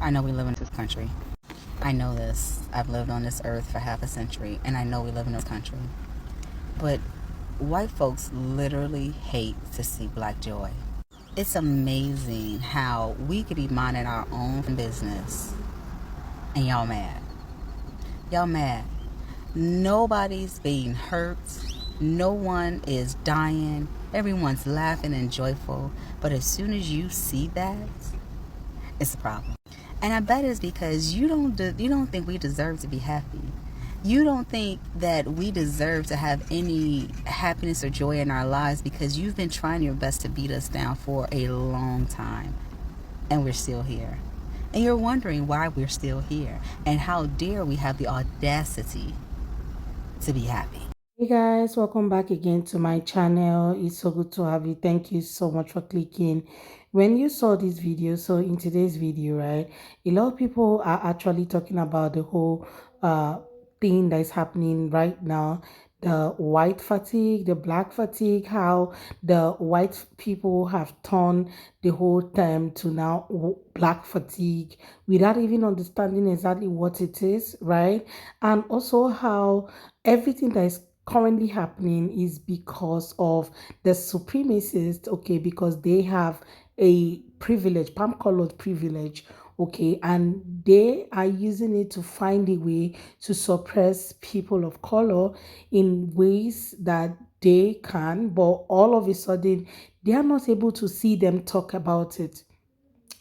I know we live in this country. I know this. I've lived on this earth for half a century, and I know we live in this country. But white folks literally hate to see black joy. It's amazing how we could be minding our own business, and y'all mad. Y'all mad. Nobody's being hurt. No one is dying. Everyone's laughing and joyful. But as soon as you see that, it's a problem. And I bet it's because you don't think we deserve to be happy. You don't think that we deserve to have any happiness or joy in our lives because you've been trying your best to beat us down for a long time. And we're still here. And you're wondering why we're still here. And how dare we have the audacity to be happy. Hey guys, welcome back again to my channel. It's so good to have you. Thank you so much for clicking. When you saw this video, so in today's video, right, a lot of people are actually talking about the whole thing that is happening right now, the white fatigue, the black fatigue, how the white people have turned the whole time to now black fatigue without even understanding exactly what it is, right? And also how everything that is currently happening is because of the supremacists, okay, because they have a privilege, palm colored privilege, okay, and they are using it to find a way to suppress people of color in ways that they can, but all of a sudden they are not able to see them talk about it.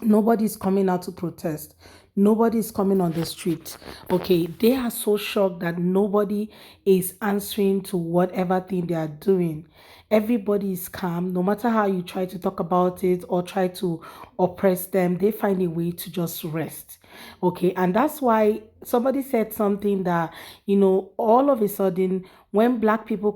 Nobody's coming out to protest. Nobody's coming on the street. Okay, they are so shocked that nobody is answering to whatever thing they are doing. Everybody is calm. No matter how you try to talk about it or try to oppress them, they find a way to just rest. Okay, and that's why somebody said something that, all of a sudden, when black people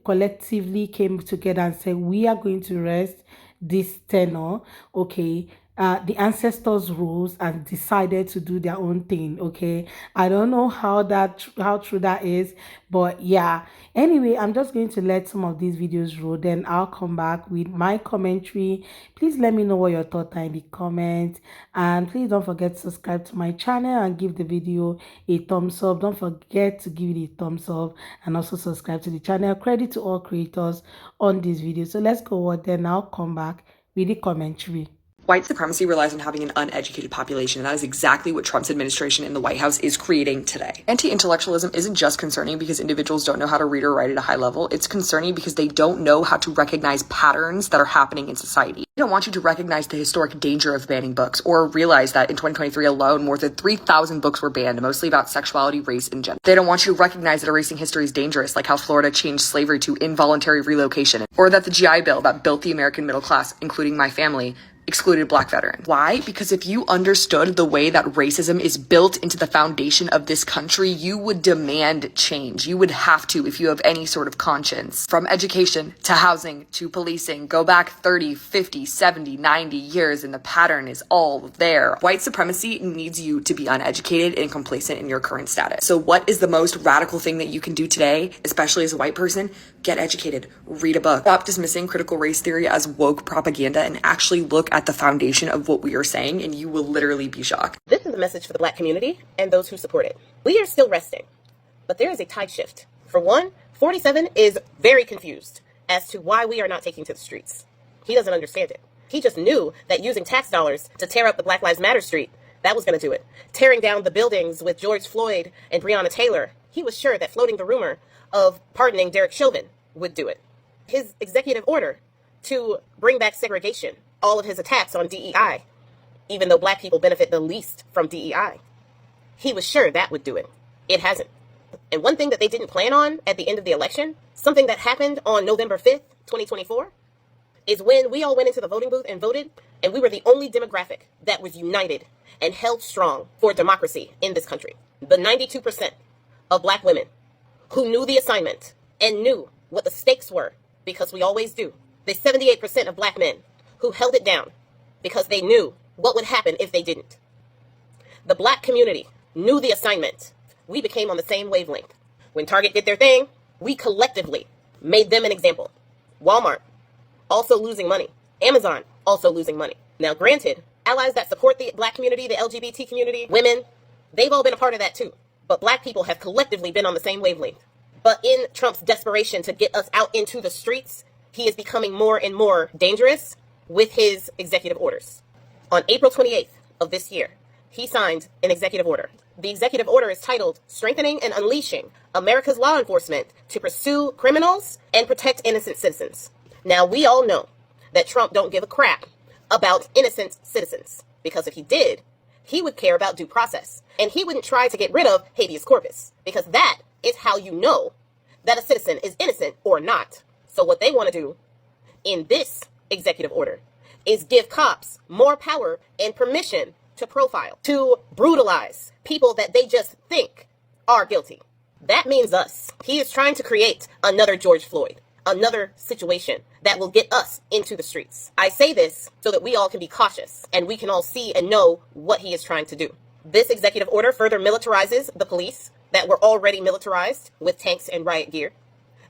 collectively came together and said, we are going to rest this tenor, okay, the ancestors rose and decided to do their own thing. Okay, I don't know how true that is, but yeah. Anyway, I'm just going to let some of these videos roll. Then I'll come back with my commentary. Please let me know what your thoughts are in the comments, and please don't forget to subscribe to my channel and give the video a thumbs up. Don't forget to give it a thumbs up and also subscribe to the channel. Credit to all creators on this video. So let's go on. Then I'll come back with the commentary. White supremacy relies on having an uneducated population, and that is exactly what Trump's administration in the White House is creating today. Anti-intellectualism isn't just concerning because individuals don't know how to read or write at a high level. It's concerning because they don't know how to recognize patterns that are happening in society. They don't want you to recognize the historic danger of banning books or realize that in 2023 alone, more than 3,000 books were banned, mostly about sexuality, race, and gender. They don't want you to recognize that erasing history is dangerous, like how Florida changed slavery to involuntary relocation, or that the GI Bill that built the American middle class, including my family, excluded black veterans. Why? Because if you understood the way that racism is built into the foundation of this country, you would demand change. You would have to if you have any sort of conscience. From education to housing to policing, go back 30, 50, 70, 90 years and the pattern is all there. White supremacy needs you to be uneducated and complacent in your current status. So what is the most radical thing that you can do today, especially as a white person? Get educated, read a book, stop dismissing critical race theory as woke propaganda and actually look at the foundation of what we are saying, and you will literally be shocked. This is a message for the black community and those who support it. We are still resting, but there is a tide shift. For one, 47 is very confused as to why we are not taking to the streets. He doesn't understand it. He just knew that using tax dollars to tear up the Black Lives Matter street, that was going to do it. Tearing down the buildings with George Floyd and Breonna Taylor, he was sure that floating the rumor of pardoning Derek Chauvin would do it. His executive order to bring back segregation, all of his attacks on DEI, even though black people benefit the least from DEI. He was sure that would do it. It hasn't. And one thing that they didn't plan on at the end of the election, something that happened on November 5th, 2024, is when we all went into the voting booth and voted, and we were the only demographic that was united and held strong for democracy in this country. The 92% of black women who knew the assignment and knew what the stakes were, because we always do. The 78% of black men who held it down because they knew what would happen if they didn't. The black community knew the assignment. We became on the same wavelength. When Target did their thing, we collectively made them an example. Walmart also losing money. Amazon also losing money. Now, granted, allies that support the black community, the LGBT community, women, they've all been a part of that too. But black people have collectively been on the same wavelength. But in Trump's desperation to get us out into the streets, he is becoming more and more dangerous with his executive orders. On April 28th of this year, he signed an executive order. The executive order is titled Strengthening and Unleashing America's Law Enforcement to Pursue Criminals and Protect Innocent Citizens. Now, we all know that Trump don't give a crap about innocent citizens, because if he did, he would care about due process, and he wouldn't try to get rid of habeas corpus, because that is how you know that a citizen is innocent or not. So what they want to do in this executive order is give cops more power and permission to profile, to brutalize people that they just think are guilty. That means us. He is trying to create another George Floyd, another situation that will get us into the streets. I say this so that we all can be cautious and we can all see and know what he is trying to do. This executive order further militarizes the police that were already militarized with tanks and riot gear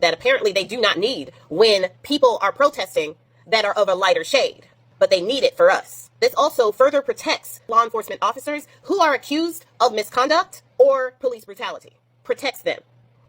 that apparently they do not need when people are protesting that are of a lighter shade, but they need it for us. This also further protects law enforcement officers who are accused of misconduct or police brutality. Protects them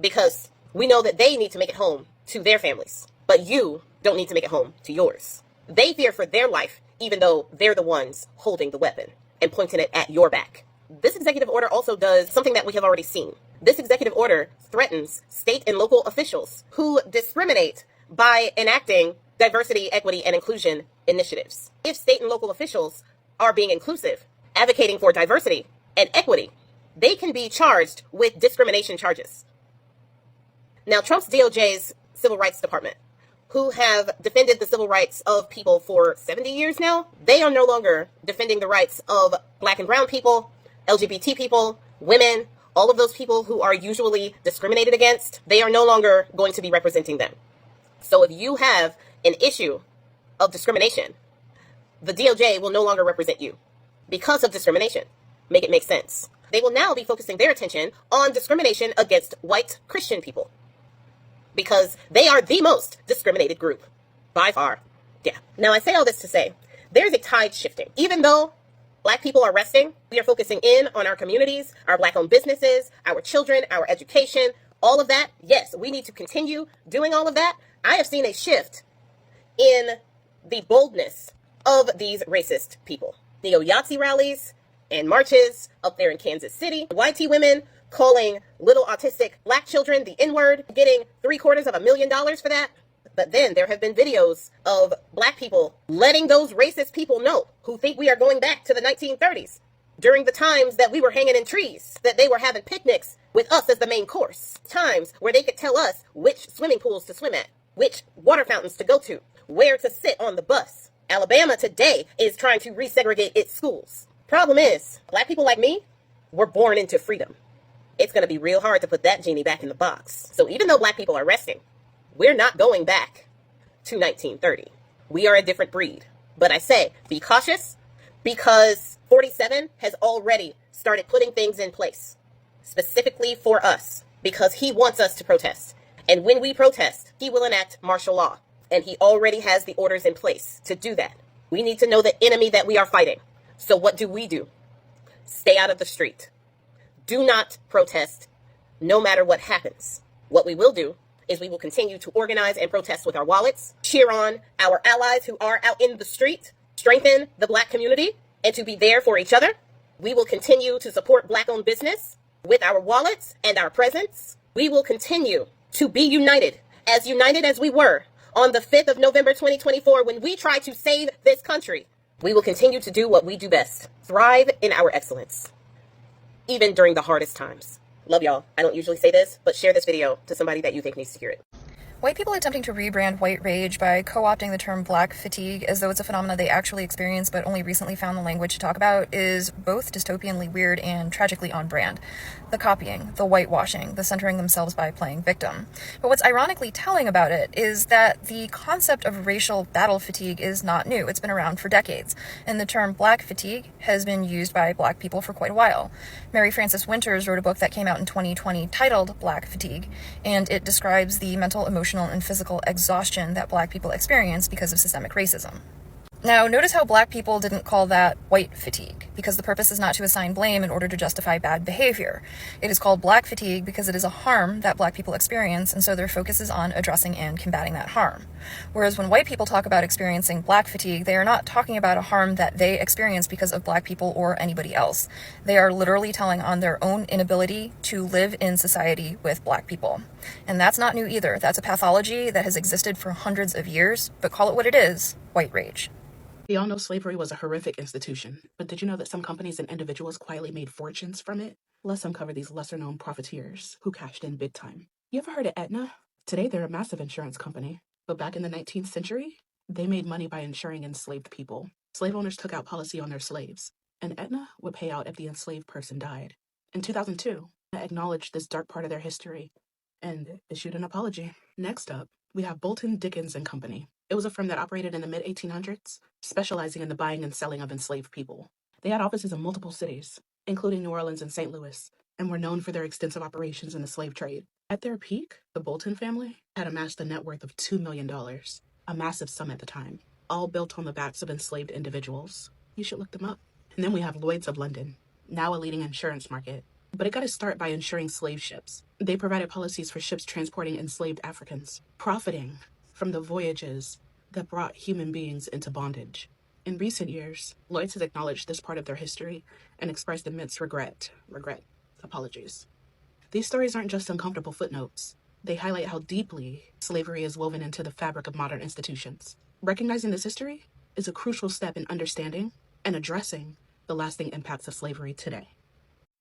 because we know that they need to make it home to their families, but you don't need to make it home to yours. They fear for their life, even though they're the ones holding the weapon and pointing it at your back. This executive order also does something that we have already seen. This executive order threatens state and local officials who discriminate by enacting diversity, equity, and inclusion initiatives. If state and local officials are being inclusive, advocating for diversity and equity, they can be charged with discrimination charges. Now, Trump's DOJ's Civil Rights Department, who have defended the civil rights of people for 70 years now, they are no longer defending the rights of black and brown people, LGBT people, women, all of those people who are usually discriminated against. They are no longer going to be representing them. So if you have an issue of discrimination, the DOJ will no longer represent you because of discrimination. Make it make sense. They will now be focusing their attention on discrimination against white Christian people because they are the most discriminated group by far. Yeah. Now, I say all this to say there's a tide shifting. Even though black people are resting, we are focusing in on our communities, our black-owned businesses, our children, our education, all of that. Yes, we need to continue doing all of that. I have seen a shift in the boldness of these racist people. Neo-Yahtzee rallies and marches up there in Kansas City. YT women calling little autistic black children the N-word, getting $750,000 for that. But then there have been videos of black people letting those racist people know who think we are going back to the 1930s during the times that we were hanging in trees, that they were having picnics with us as the main course. Times where they could tell us which swimming pools to swim at, which water fountains to go to, where to sit on the bus. Alabama today is trying to resegregate its schools. Problem is, black people like me were born into freedom. It's going to be real hard to put that genie back in the box. So even though black people are resting, we're not going back to 1930. We are a different breed. But I say, be cautious, because 47 has already started putting things in place, specifically for us, because he wants us to protest. And when we protest, he will enact martial law. And he already has the orders in place to do that. We need to know the enemy that we are fighting. So what do? Stay out of the street. Do not protest, no matter what happens. What we will do is we will continue to organize and protest with our wallets, cheer on our allies who are out in the street, strengthen the black community, and to be there for each other. We will continue to support black-owned business with our wallets and our presence. We will continue to be united as we were on the 5th of November 2024 when we tried to save this country. We will continue to do what we do best, thrive in our excellence, even during the hardest times. Love y'all. I don't usually say this, but share this video to somebody that you think needs to hear it. White people attempting to rebrand white rage by co-opting the term black fatigue as though it's a phenomenon they actually experience but only recently found the language to talk about is both dystopianly weird and tragically on brand. The copying, the whitewashing, the centering themselves by playing victim. But what's ironically telling about it is that the concept of racial battle fatigue is not new. It's been around for decades, and the term black fatigue has been used by black people for quite a while. Mary Frances Winters wrote a book that came out in 2020 titled Black Fatigue, and it describes the mental, emotional, and physical exhaustion that black people experience because of systemic racism. Now, notice how black people didn't call that white fatigue, because the purpose is not to assign blame in order to justify bad behavior. It is called black fatigue because it is a harm that black people experience, and so their focus is on addressing and combating that harm. Whereas when white people talk about experiencing black fatigue, they are not talking about a harm that they experience because of black people or anybody else. They are literally telling on their own inability to live in society with black people. And that's not new either. That's a pathology that has existed for hundreds of years, but call it what it is, white rage. We all know slavery was a horrific institution, but did you know that some companies and individuals quietly made fortunes from it? Let's uncover these lesser-known profiteers who cashed in big time. You ever heard of Aetna? Today, they're a massive insurance company, but back in the 19th century, they made money by insuring enslaved people. Slave owners took out policy on their slaves, and Aetna would pay out if the enslaved person died. In 2002, Aetna acknowledged this dark part of their history and issued an apology. Next up, we have Bolton, Dickens and Company. It was a firm that operated in the mid-1800s, specializing in the buying and selling of enslaved people. They had offices in multiple cities, including New Orleans and St. Louis, and were known for their extensive operations in the slave trade. At their peak, the Bolton family had amassed a net worth of $2 million, a massive sum at the time, all built on the backs of enslaved individuals. You should look them up. And then we have Lloyd's of London, now a leading insurance market. But it got to start by insuring slave ships. They provided policies for ships transporting enslaved Africans, profiting from the voyages that brought human beings into bondage. In recent years, Lloyd's has acknowledged this part of their history and expressed immense regret. Apologies. These stories aren't just uncomfortable footnotes. They highlight how deeply slavery is woven into the fabric of modern institutions. Recognizing this history is a crucial step in understanding and addressing the lasting impacts of slavery today.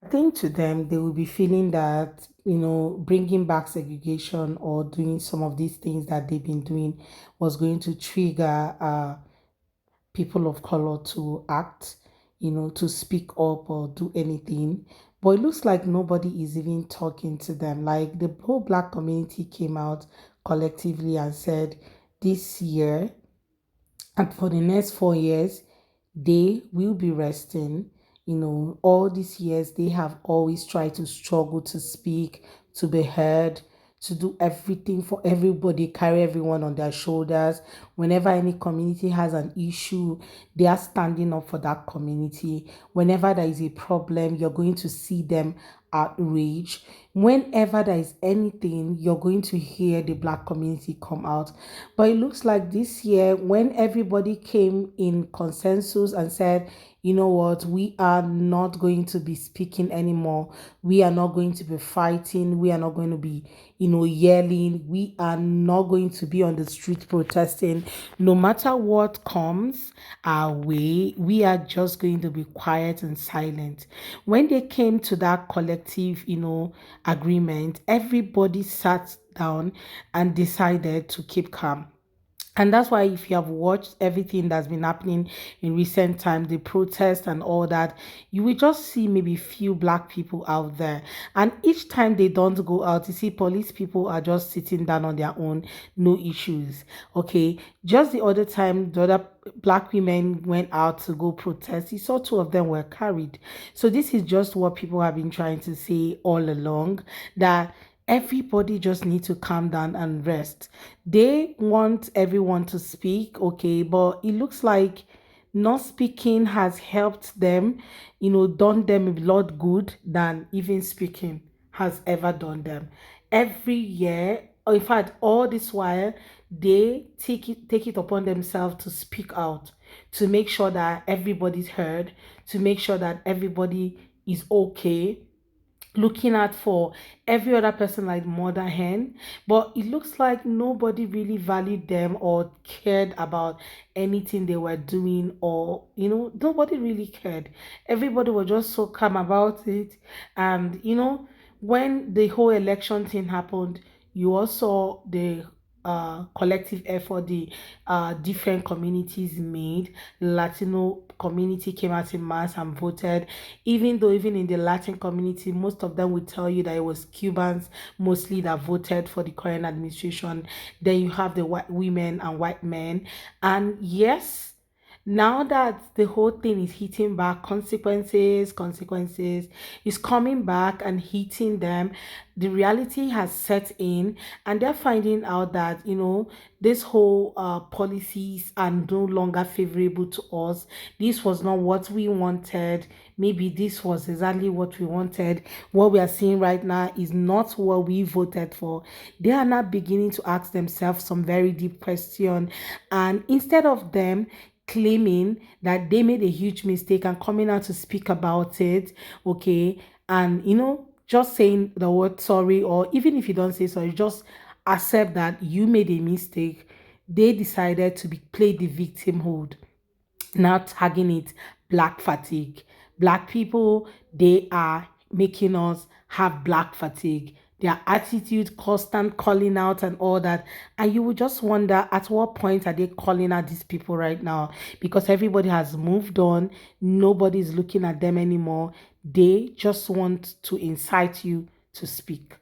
I think to them, they will be feeling that, bringing back segregation or doing some of these things that they've been doing was going to trigger people of color to act, to speak up or do anything. But it looks like nobody is even talking to them. Like the whole black community came out collectively and said, this year and for the next 4 years, they will be resting. All these years, they have always tried to struggle to speak, to be heard, to do everything for everybody, carry everyone on their shoulders. Whenever any community has an issue, they are standing up for that community. Whenever there is a problem, you're going to see them outrage. Whenever there is anything, you're going to hear the black community come out. But it looks like this year, when everybody came in consensus and said, you know what, we are not going to be speaking anymore. We are not going to be fighting. We are not going to be, yelling. We are not going to be on the street protesting. No matter what comes our way, we are just going to be quiet and silent. When they came to that collective, agreement, everybody sat down and decided to keep calm. And that's why if you have watched everything that's been happening in recent times, the protests and all that, you will just see maybe few black people out there. And each time they don't go out, you see police people are just sitting down on their own, no issues. Okay. Just the other time, the other black women went out to go protest. You saw two of them were carried. So this is just what people have been trying to say all along, that everybody just need to calm down and rest. They want everyone to speak, okay, but it looks like not speaking has helped them, done them a lot good than even speaking has ever done them. Every year, or in fact, all this while, they take it upon themselves to speak out, to make sure that everybody's heard, to make sure that everybody is okay, looking out for every other person like mother hen. But it looks like nobody really valued them or cared about anything they were doing, or nobody really cared. Everybody was just so calm about it. And when the whole election thing happened, you also the collective effort the different communities made. Latino community came out in mass and voted, even though even in the Latin community, most of them would tell you that it was Cubans mostly that voted for the current administration. Then you have the white women and white men. And yes, Now that the whole thing is hitting back, consequences is coming back and hitting them, the reality has set in, and they're finding out that, this whole policies are no longer favorable to us. This was not what we wanted. Maybe this was exactly what we wanted. What we are seeing right now is not what we voted for. They are now beginning to ask themselves some very deep question, and instead of them claiming that they made a huge mistake and coming out to speak about it, okay, and just saying the word sorry, or even if you don't say sorry, just accept that you made a mistake. They decided to play the victimhood, now tagging it black fatigue. Black people, they are making us have black fatigue. Their attitude, constant calling out and all that. And you will just wonder, at what point are they calling out these people right now? Because everybody has moved on. Nobody's looking at them anymore. They just want to incite you to speak.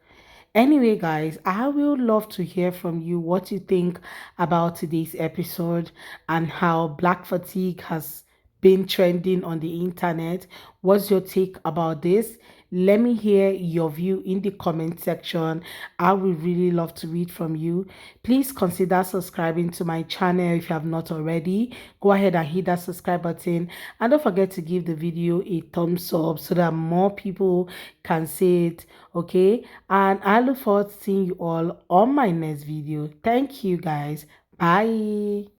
Anyway, guys, I will love to hear from you what you think about today's episode and how black fatigue has been trending on the internet. What's your take about this? Let me hear your view in the comment section. I would really love to read from you. Please consider subscribing to my channel if you have not already. Go ahead and hit that subscribe button, and don't forget to give the video a thumbs up so that more people can see it. Okay, and I look forward to seeing you all on my next video. Thank you, guys. Bye.